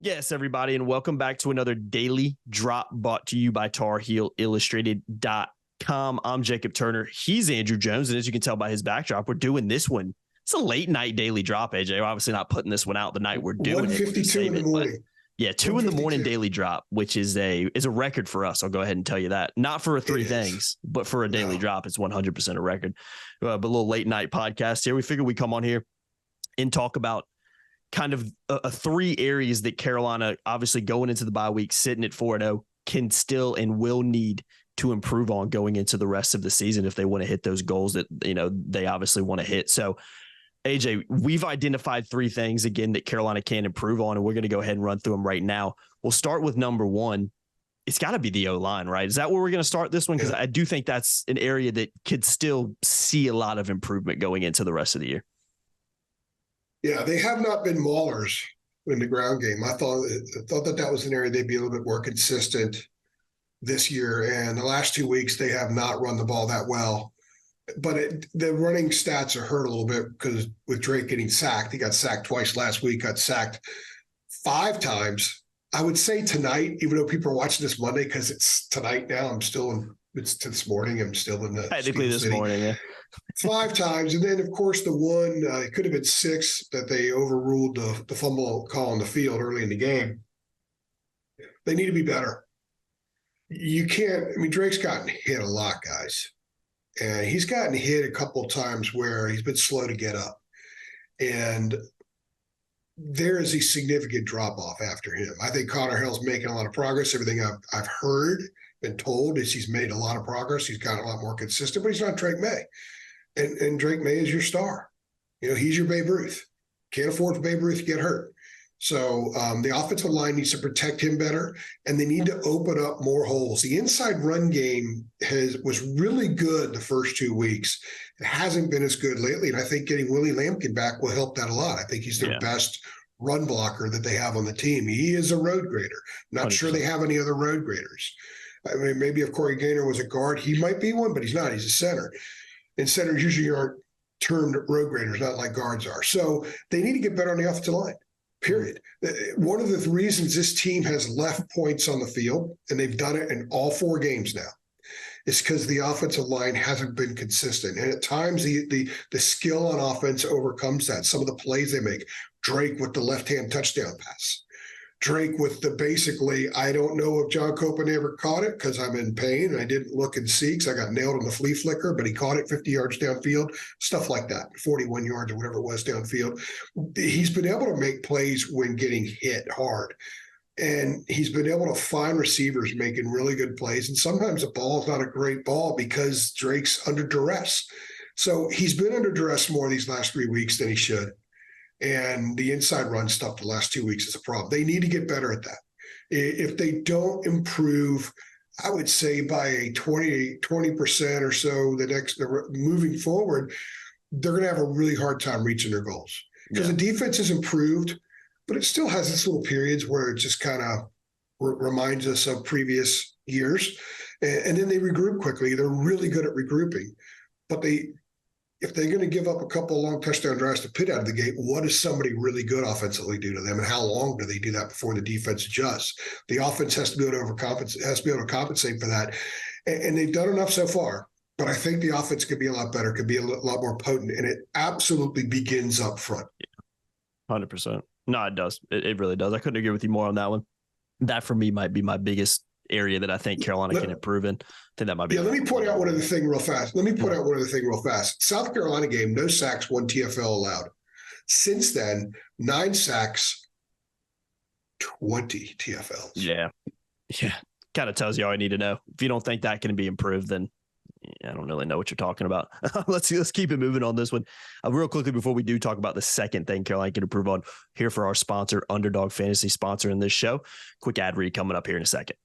Yes, everybody, and welcome back to another Daily Drop brought to you by TarHeelIllustrated.com. I'm Jacob Turner. He's Andrew Jones, and as you can tell by his backdrop, we're doing this one. It's a late night daily drop, AJ. We're obviously not putting this one out the night we're doing it. 1:52 in the morning. Yeah, 2 in the morning daily drop, which is a record for us. I'll go ahead and tell you that. Not for three things, but for a daily drop, it's 100% a record. But a little late night podcast here. We figured we'd come on here and talk about kind of three areas that Carolina, obviously going into the bye week, sitting at 4-0, can still and will need to improve on going into the rest of the season if they want to hit those goals that, they obviously want to hit. So, AJ, we've identified three things, again, that Carolina can improve on, and we're going to go ahead and run through them right now. We'll start with number one. It's got to be the O-line, right? Is that where we're going to start this one? Because I do think that's an area that could still see a lot of improvement going into the rest of the year. Yeah, they have not been maulers in the ground game. I thought that was an area they'd be a little bit more consistent this year. And the last 2 weeks, they have not run the ball that well. But the running stats are hurt a little bit because with Drake getting sacked, he got sacked twice last week, got sacked 5 times. I would say tonight, even though people are watching this Monday because it's tonight now, it's this morning. I'm still in the technically this morning, yeah. 5 times. And then, of course, the one, it could have been 6 that they overruled the fumble call on the field early in the game. They need to be better. You can't, Drake's gotten hit a lot, guys. And he's gotten hit a couple of times where he's been slow to get up. And there is a significant drop-off after him. I think Connor Hill's making a lot of progress. Everything I've heard, been told, is he's made a lot of progress. He's gotten a lot more consistent, but he's not Drake May. And Drake May is your star. He's your Babe Ruth. Can't afford for Babe Ruth to get hurt. So the offensive line needs to protect him better, and they need to open up more holes. The inside run game was really good the first 2 weeks. It hasn't been as good lately, and I think getting Willie Lampkin back will help that a lot. I think he's their best run blocker that they have on the team. He is a road grader. Not 100%. Sure they have any other road graders. Maybe if Corey Gaynor was a guard, he might be one, but he's not. He's a center. And centers usually aren't termed road graders, not like guards are. So they need to get better on the offensive line, period. One of the reasons this team has left points on the field, and they've done it in all 4 games now, is because the offensive line hasn't been consistent. And at times the skill on offense overcomes that. Some of the plays they make, Drake with the left-hand touchdown pass. Drake with the basically, I don't know if John Copeland ever caught it because I'm in pain and I didn't look and see because I got nailed on the flea flicker, but he caught it 50 yards downfield, stuff like that, 41 yards or whatever it was downfield. He's been able to make plays when getting hit hard. And he's been able to find receivers making really good plays. And sometimes the ball is not a great ball because Drake's under duress. So he's been under duress more these last 3 weeks than he should. And the inside run stuff the last 2 weeks is a problem. They need to get better at that. If they don't improve, I would say by a 20% or so moving forward, they're going to have a really hard time reaching their goals. Because the defense has improved, but it still has its little periods where it just kind of reminds us of previous years. And then they regroup quickly. They're really good at regrouping. But if they're going to give up a couple of long touchdown drives to Pitt out of the gate, what does somebody really good offensively do to them, and how long do they do that before the defense adjusts? The offense has to be able to compensate for that, and they've done enough so far. But I think the offense could be a lot better, could be a lot more potent, and it absolutely begins up front. 100%. No, it does. It really does. I couldn't agree with you more on that one. That for me might be my biggest area that I think Carolina can improve in. I think that might be. Yeah, let me point out one other thing real fast. South Carolina game, no sacks, 1 TFL allowed. Since then, 9 sacks, 20 TFLs. Yeah. Kind of tells you all I need to know. If you don't think that can be improved, then I don't really know what you're talking about. Let's keep it moving on this one. Real quickly, before we do talk about the second thing Carolina can improve on, here for our sponsor, Underdog Fantasy, sponsor in this show. Quick ad read coming up here in a second.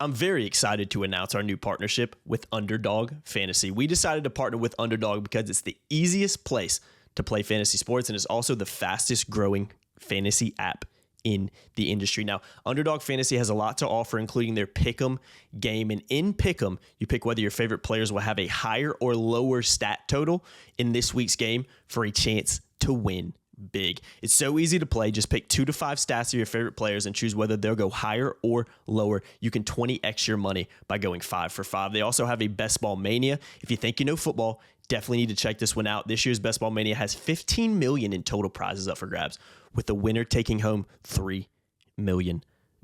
I'm very excited to announce our new partnership with Underdog Fantasy. We decided to partner with Underdog because it's the easiest place to play fantasy sports, and it's also the fastest growing fantasy app in the industry. Now, Underdog Fantasy has a lot to offer, including their Pick'em game. And in Pick'em, you pick whether your favorite players will have a higher or lower stat total in this week's game for a chance to win big. It's so easy to play. Just pick 2 to 5 stats of your favorite players and choose whether they'll go higher or lower. You can 20x your money by going 5 for 5. They also have a Best Ball Mania. If you think you know football, definitely need to check this one out. This year's Best Ball Mania has $15 million in total prizes up for grabs, with the winner taking home $3 million.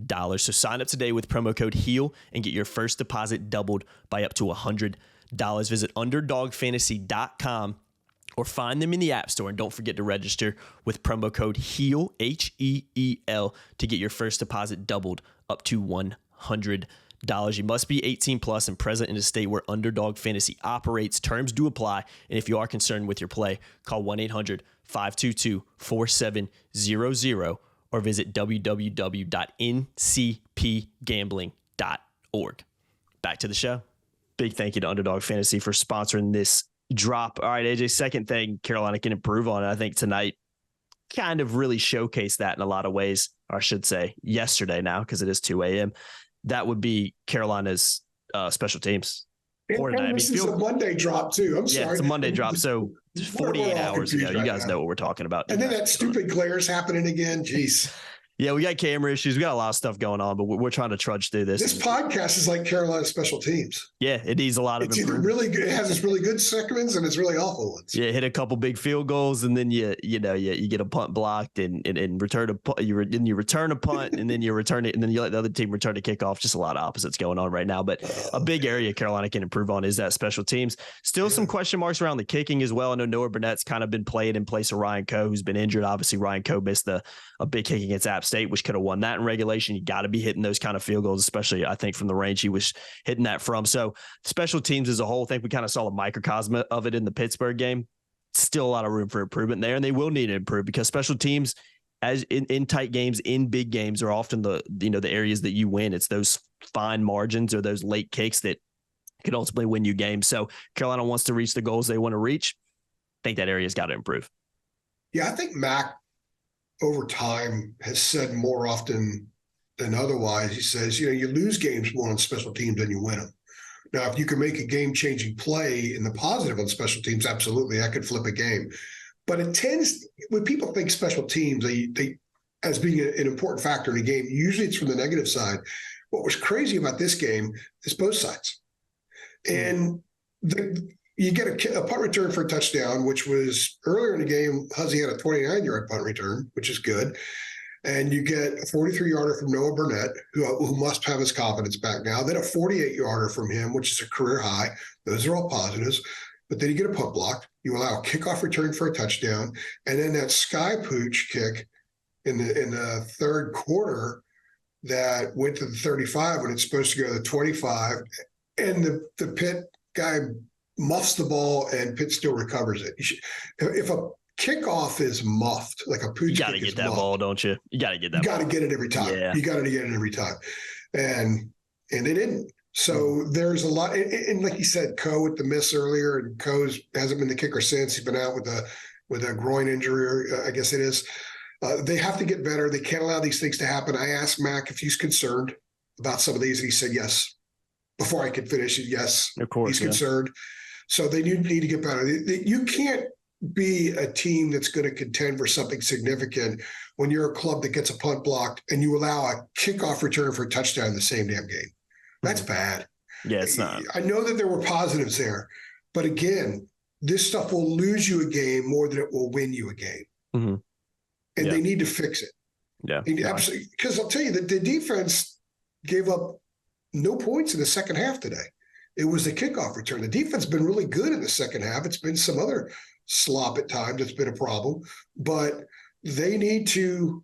So sign up today with promo code HEAL and get your first deposit doubled by up to $100. Visit underdogfantasy.com or find them in the App Store. And don't forget to register with promo code HEAL, HEEL, to get your first deposit doubled up to $100. You must be 18 plus and present in a state where Underdog Fantasy operates. Terms do apply. And if you are concerned with your play, call 1-800-522-4700 or visit www.ncpgambling.org. Back to the show. Big thank you to Underdog Fantasy for sponsoring this drop. All right, AJ, second thing Carolina can improve on, I think tonight kind of really showcased that in a lot of ways, or I should say yesterday now, because it is 2 a.m. That would be Carolina's special teams. And this is a Monday drop, too. I'm sorry. Yeah, it's a Monday drop. So 48 hours ago, you guys know what we're talking about. And then that stupid glare's happening again. Jeez. Yeah, we got camera issues. We got a lot of stuff going on, but we're trying to trudge through this. This podcast is like Carolina special teams. Yeah, it needs a lot of improvement. It's either really good, it has its really good segments and it's really awful ones. Yeah, hit a couple big field goals and then you get a punt blocked and return a punt. You return a punt and then you return it and then you let the other team return a kickoff. Just a lot of opposites going on right now. But a big area Carolina can improve on is that special teams. Still some question marks around the kicking as well. I know Noah Burnett's kind of been playing in place of Ryan Coe, who's been injured. Obviously, Ryan Coe missed a big kick against App State, which could have won that in regulation. You got to be hitting those kind of field goals, especially I think from the range he was hitting that from. So special teams as a whole, I think we kind of saw a microcosm of it in the Pittsburgh game. Still a lot of room for improvement there, and they will need to improve because special teams, as in tight games, in big games, are often the areas that you win. It's those fine margins or those late kicks that can ultimately win you games. So Carolina wants to reach the goals they want to reach. I think that area's got to improve. Yeah, I think Mac over time has said more often than otherwise. He says, you lose games more on special teams than you win them. Now, if you can make a game-changing play in the positive on special teams, absolutely, that could flip a game. But it tends, when people think special teams, they as being an important factor in a game, usually it's from the negative side. What was crazy about this game is both sides. And you get a punt return for a touchdown, which was earlier in the game. Huzzy had a 29-yard punt return, which is good. And you get a 43-yarder from Noah Burnett, who must have his confidence back now. Then a 48-yarder from him, which is a career high. Those are all positives. But then you get a punt block. You allow a kickoff return for a touchdown. And then that sky pooch kick in the third quarter that went to the 35 when it's supposed to go to the 25. And the Pitt guy muffs the ball and Pitt still recovers it. If a kickoff is muffed, like a pooch, you got to get that ball, don't you? You got to get that. You got to get it every time. Yeah. You got to get it every time, and they didn't. So there's a lot, and like you said, Coe with the miss earlier, and Coe hasn't been the kicker since. He's been out with a groin injury, I guess it is. They have to get better. They can't allow these things to happen. I asked Mac if he's concerned about some of these, and he said yes. Before I could finish it, yes, of course, he's concerned. So they need to get better. You can't be a team that's going to contend for something significant when you're a club that gets a punt blocked and you allow a kickoff return for a touchdown in the same damn game. That's bad. Yeah, it's not. I know that there were positives there, but again, this stuff will lose you a game more than it will win you a game. Mm-hmm. And they need to fix it. Yeah, absolutely. Because I'll tell you that the defense gave up no points in the second half today. It was the kickoff return. The defense has been really good in the second half. It's been some other slop at times. It's been a problem, but they need to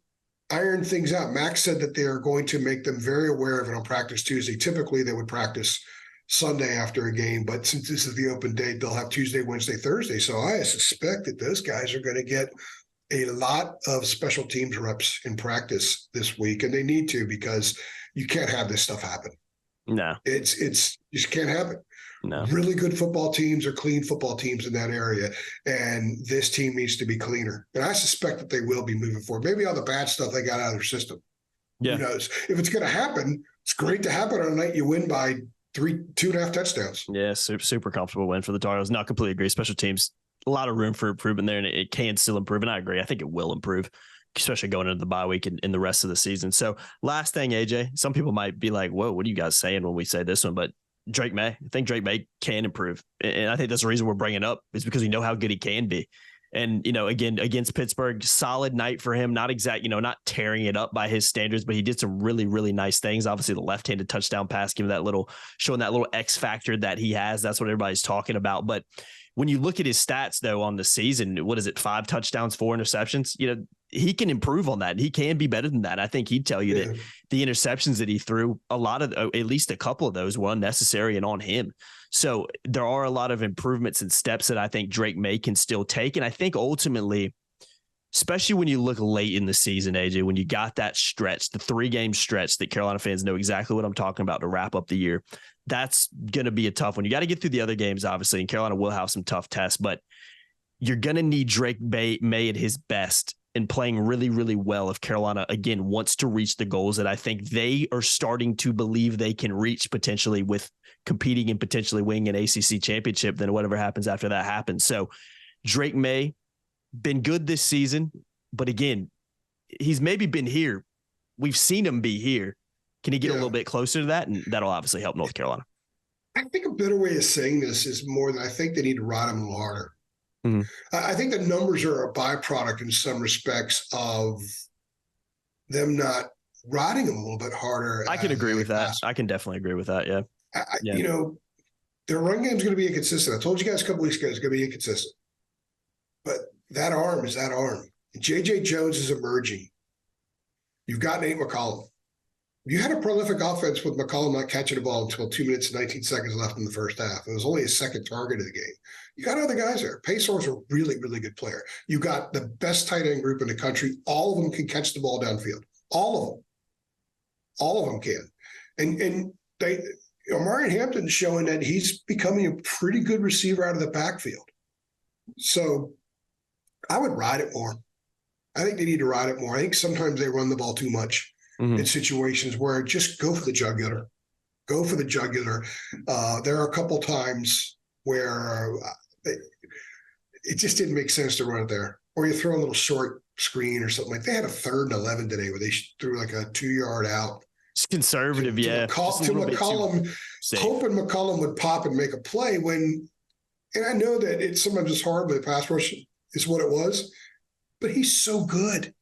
iron things out. Max said that they are going to make them very aware of it on practice Tuesday. Typically, they would practice Sunday after a game, but since this is the open date, they'll have Tuesday, Wednesday, Thursday. So I suspect that those guys are going to get a lot of special teams reps in practice this week, and they need to, because you can't have this stuff happen. No, it's just can't happen. No, really good football teams are clean football teams in that area, and this team needs to be cleaner. And I suspect that they will be moving forward. Maybe all the bad stuff they got out of their system. Yeah. Who knows? If it's going to happen, it's great to happen on a night you win by 2.5 touchdowns. Yeah, super comfortable win for the Tar Heels. Not completely agree. Special teams a lot of room for improvement there, and it can still improve. And I agree. I think it will improve, especially going into the bye week and in the rest of the season. So last thing, AJ, some people might be like, whoa, what are you guys saying when we say this one? But Drake May, I think Drake May can improve. And I think that's the reason we're bringing it up, is because we know how good he can be. And, again, against Pittsburgh, solid night for him. Not exact, not tearing it up by his standards, but he did some really, really nice things. Obviously, the left-handed touchdown pass, showing that little X factor that he has. That's what everybody's talking about. But when you look at his stats, though, on the season, what is it? 5 touchdowns, 4 interceptions. He can improve on that. He can be better than that. I think he'd tell you that the interceptions that he threw, a lot of, at least a couple of those were unnecessary and on him. So there are a lot of improvements and steps that I think Drake May can still take. And I think ultimately, especially when you look late in the season, AJ, when you got that stretch, the 3-game stretch that Carolina fans know exactly what I'm talking about to wrap up the year, that's going to be a tough one. You got to get through the other games, obviously, and Carolina will have some tough tests, but you're going to need Drake May at his best and playing really, really well if Carolina, again, wants to reach the goals that I think they are starting to believe they can reach, potentially with competing and potentially winning an ACC championship. Then whatever happens after that happens. So Drake May, been good this season, but again, he's maybe been here. We've seen him be here. Can he get a little bit closer to that? And that'll obviously help North Carolina. I think a better way of saying this is more that I think they need to ride him a little harder. Mm-hmm. I think the numbers are a byproduct in some respects of them not riding him a little bit harder. I can agree with that. I can definitely agree with that. Yeah. Their run game is going to be inconsistent. I told you guys a couple weeks ago it's going to be inconsistent. But that arm is that arm. J.J. Jones is emerging. You've got Nate McCollum. You had a prolific offense with McCollum not catching the ball until 2 minutes and 19 seconds left in the first half. It was only his second target of the game. You got other guys there. Paysor's a really, really good player. You got the best tight end group in the country. All of them can catch the ball downfield. All of them can. And Omarion Hampton's showing that he's becoming a pretty good receiver out of the backfield. So I would ride it more. I think they need to ride it more. I think sometimes they run the ball too much in situations where just go for the jugular. Go for the jugular. There are a couple times where it just didn't make sense to run it there. Or you throw a little short screen or something like that. They had a 3rd and 11 today where they threw like a 2-yard out. It's conservative, to McCollum, hoping McCollum would pop and make a play and I know that it's sometimes it's hard, but the pass rush is what it was. But he's so good.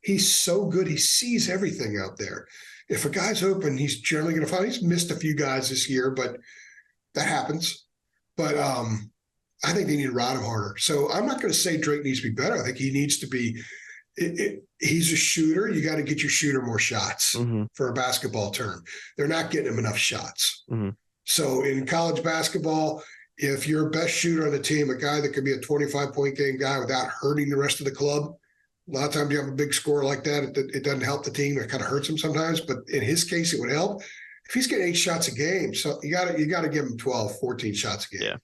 He's so good. He sees everything out there. If a guy's open, he's generally going to find. He's missed a few guys this year, but that happens. But I think they need to ride him harder. So I'm not going to say Drake needs to be better. I think he needs to be he's a shooter. You got to get your shooter more shots for a basketball term. They're not getting him enough shots. So in college basketball, if you're a best shooter on the team, a guy that could be a 25-point game guy without hurting the rest of the club, a lot of times you have a big score like that, it doesn't help the team. It kind of hurts him sometimes. But in his case, it would help. If he's getting 8 shots a game, so you got to give him 12, 14 shots a game.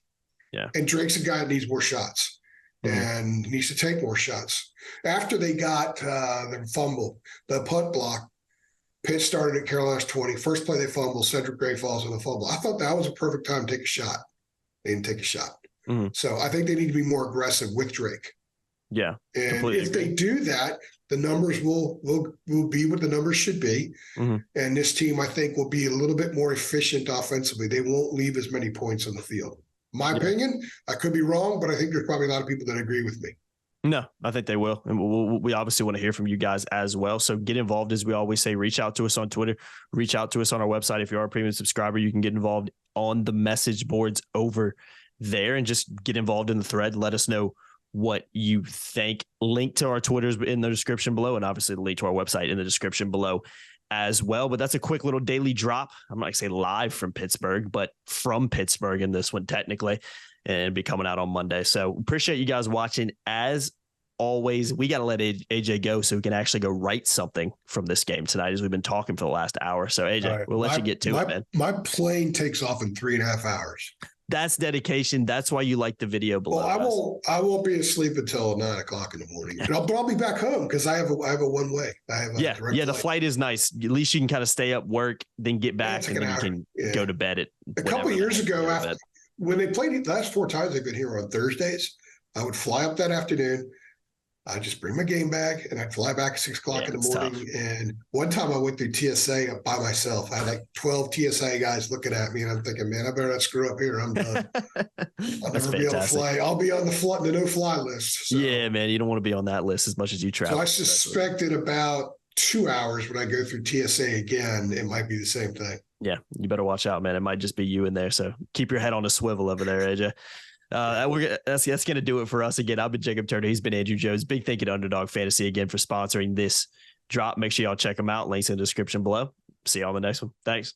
Yeah. And Drake's a guy that needs more shots and needs to take more shots. After they got the fumble, the punt block, Pitt started at Carolina's 20. First play they fumble, Cedric Gray falls on the fumble. I thought that was a perfect time to take a shot. They didn't take a shot. So I think they need to be more aggressive with Drake. Yeah. And if they do that, the numbers will be what the numbers should be. And this team, I think, will be a little bit more efficient offensively. They won't leave as many points on the field. My opinion, I could be wrong, but I think there's probably a lot of people that agree with me. No, I think they will. And we obviously want to hear from you guys as well. So get involved, as we always say. Reach out to us on Twitter. Reach out to us on our website. If you are a premium subscriber, you can get involved on the message boards over there and just get involved in the thread. Let us know what you think. Link to our Twitters in the description below, and obviously the link to our website in the description below as well. But that's a quick little daily drop. I'm not going to say live from Pittsburgh, but from Pittsburgh in this one technically, and be coming out on Monday. So appreciate you guys watching. As always, we got to let AJ go so we can actually go write something from this game tonight, as we've been talking for the last hour. So AJ, we'll let you get to it, man. My plane takes off in 3.5 hours. That's dedication. That's why you like the video below. Well, I won't be asleep until 9 o'clock in the morning. But I'll be back home because I have a one way. The flight is nice. At least you can kind of stay up, work, then get back, and then you can go to bed at a couple of years ago. when they played the last 4 times they've been here on Thursdays, I would fly up that afternoon. I'd just bring my game bag and I'd fly back at 6 o'clock in the morning. Tough. And one time I went through TSA by myself. I had like 12 TSA guys looking at me, and I'm thinking, man, I better not screw up here. I'm done. I'll never be able to fly. I'll be on the no-fly list. So. Yeah, man, you don't want to be on that list as much as you travel. So I suspected about 2 hours when I go through TSA again, it might be the same thing. Yeah, you better watch out, man. It might just be you in there. So keep your head on a swivel over there, AJ. That's going to do it for us again. I've been Jacob Turner. He's been Andrew Jones. Big thank you to Underdog Fantasy again for sponsoring this drop. Make sure y'all check them out. Links in the description below. See you on the next one. Thanks.